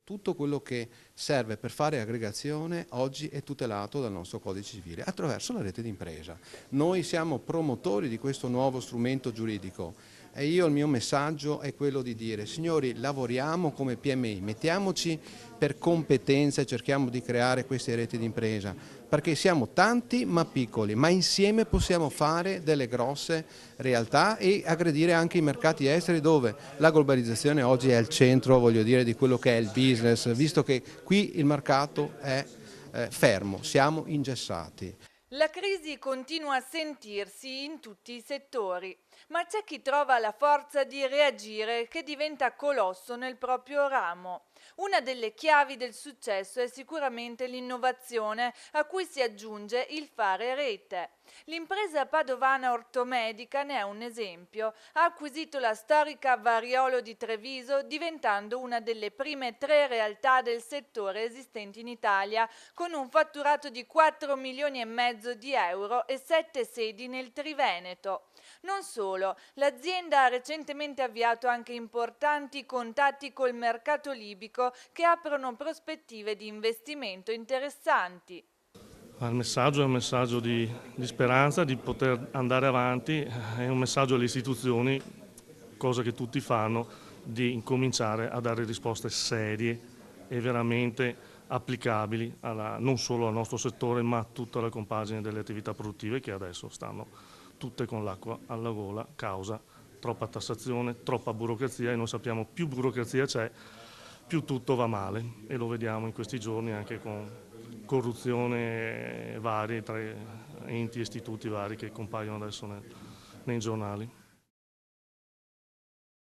tutto quello che serve per fare aggregazione oggi è tutelato dal nostro codice civile attraverso la rete d'impresa. Noi siamo promotori di questo nuovo strumento giuridico e il mio messaggio è quello di dire: signori, lavoriamo come PMI, mettiamoci per competenza e cerchiamo di creare queste reti d'impresa, perché siamo tanti ma piccoli, ma insieme possiamo fare delle grosse realtà e aggredire anche i mercati esteri, dove la globalizzazione oggi è al centro, voglio dire, di quello che è il business, visto che qui il mercato è fermo, siamo ingessati. La crisi continua a sentirsi in tutti i settori, ma c'è chi trova la forza di reagire che diventa colosso nel proprio ramo. Una delle chiavi del successo è sicuramente l'innovazione, a cui si aggiunge il fare rete. L'impresa padovana Ortomedica ne è un esempio. Ha acquisito la storica Variolo di Treviso, diventando una delle prime 3 realtà del settore esistenti in Italia, con un fatturato di 4 milioni e mezzo di euro e 7 sedi nel Triveneto. Non solo, l'azienda ha recentemente avviato anche importanti contatti col mercato libico che aprono prospettive di investimento interessanti. Il messaggio è un messaggio di speranza, di poter andare avanti, è un messaggio alle istituzioni, cosa che tutti fanno, di incominciare a dare risposte serie e veramente applicabili non solo al nostro settore ma a tutta la compagine delle attività produttive che adesso stanno tutte con l'acqua alla gola causa troppa tassazione, troppa burocrazia, e noi sappiamo più burocrazia c'è, più tutto va male, e lo vediamo in questi giorni anche con corruzione varie tra enti e istituti vari che compaiono adesso nei giornali.